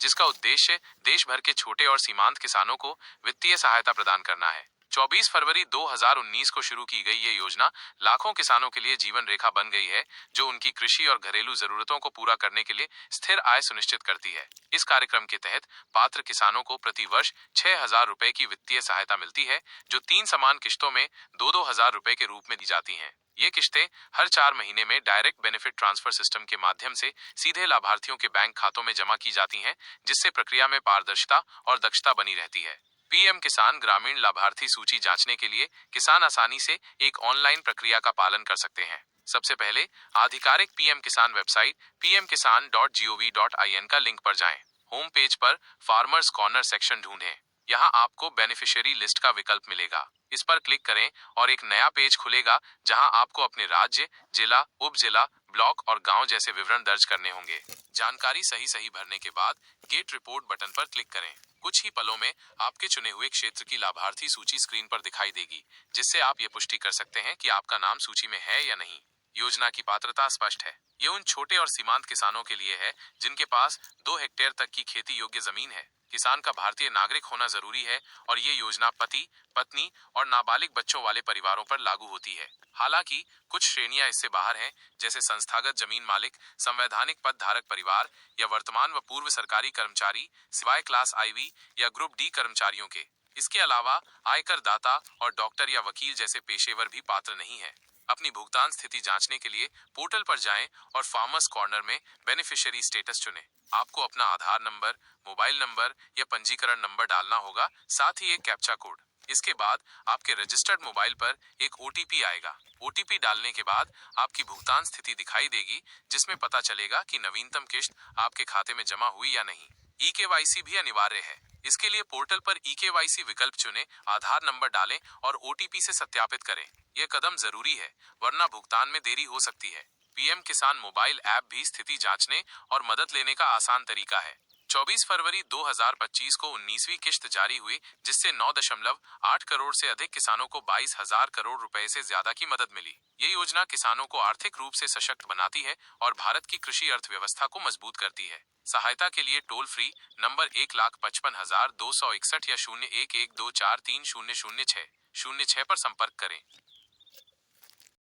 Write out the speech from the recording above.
जिसका उद्देश्य देश भर के छोटे और सीमांत किसानों को वित्तीय सहायता प्रदान करना है। 24 फरवरी 2019 को शुरू की गई ये योजना लाखों किसानों के लिए जीवन रेखा बन गई है, जो उनकी कृषि और घरेलू जरूरतों को पूरा करने के लिए स्थिर आय सुनिश्चित करती है। इस कार्यक्रम के तहत पात्र किसानों को प्रति वर्ष 6,000 रुपए की वित्तीय सहायता मिलती है, जो 3 समान किश्तों में 2-2 हजार रुपए के रूप में दी जाती हैं। ये किश्तें हर 4 महीने में डायरेक्ट बेनिफिट ट्रांसफर सिस्टम के माध्यम से सीधे लाभार्थियों के बैंक खातों में जमा की जाती हैं, जिससे प्रक्रिया में पारदर्शिता और दक्षता बनी रहती है। पीएम किसान ग्रामीण लाभार्थी सूची जांचने के लिए किसान आसानी से एक ऑनलाइन प्रक्रिया का पालन कर सकते हैं। सबसे पहले आधिकारिक पीएम किसान वेबसाइट pmkisan.gov.in का लिंक पर जाएं। होम पेज पर फार्मर्स कॉर्नर सेक्शन ढूंढें। यहाँ आपको बेनिफिशियरी लिस्ट का विकल्प मिलेगा। इस पर क्लिक करें और एक नया पेज खुलेगा, जहां आपको अपने राज्य, जिला, उप जिला, ब्लॉक और गांव जैसे विवरण दर्ज करने होंगे। जानकारी सही भरने के बाद गेट रिपोर्ट बटन पर क्लिक करें। कुछ ही पलों में आपके चुने हुए क्षेत्र की लाभार्थी सूची स्क्रीन पर दिखाई देगी, जिससे आप ये पुष्टि कर सकते हैं कि आपका नाम सूची में है या नहीं। योजना की पात्रता स्पष्ट है। ये उन छोटे और सीमांत किसानों के लिए है जिनके पास 2 हेक्टेयर तक की खेती योग्य जमीन है। किसान का भारतीय नागरिक होना जरूरी है और ये योजना पति, पत्नी और नाबालिग बच्चों वाले परिवारों पर लागू होती है। हालांकि कुछ श्रेणियां इससे बाहर हैं, जैसे संस्थागत जमीन मालिक, संवैधानिक पद धारक परिवार या वर्तमान व पूर्व सरकारी कर्मचारी, सिवाय क्लास IV या ग्रुप D कर्मचारियों के। इसके अलावा आयकर दाता और डॉक्टर या वकील जैसे पेशेवर भी पात्र नहीं है। अपनी भुगतान स्थिति जांचने के लिए पोर्टल पर जाएं और फार्मर्स कॉर्नर में बेनिफिशियरी स्टेटस चुनें। आपको अपना आधार नंबर, मोबाइल नंबर या पंजीकरण नंबर डालना होगा, साथ ही एक कैप्चा कोड। इसके बाद आपके रजिस्टर्ड मोबाइल पर एक OTP आएगा। OTP डालने के बाद आपकी भुगतान स्थिति दिखाई देगी, जिसमें पता चलेगा कि नवीनतम किश्त आपके खाते में जमा हुई या नहीं। eKYC भी अनिवार्य है। इसके लिए पोर्टल पर eKYC विकल्प चुनें, आधार नंबर डालें और OTP से सत्यापित करें। यह कदम जरूरी है, वरना भुगतान में देरी हो सकती है। पीएम किसान मोबाइल ऐप भी स्थिति जांचने और मदद लेने का आसान तरीका है। 24 फरवरी 2025 को 19वीं किश्त जारी हुई, जिससे 9.8 करोड़ से अधिक किसानों को 22,000 करोड़ रुपए से ज्यादा की मदद मिली। ये योजना किसानों को आर्थिक रूप से सशक्त बनाती है और भारत की कृषि अर्थव्यवस्था को मजबूत करती है। सहायता के लिए टोल फ्री नंबर 1,55,261 या 011243000606 पर संपर्क करें।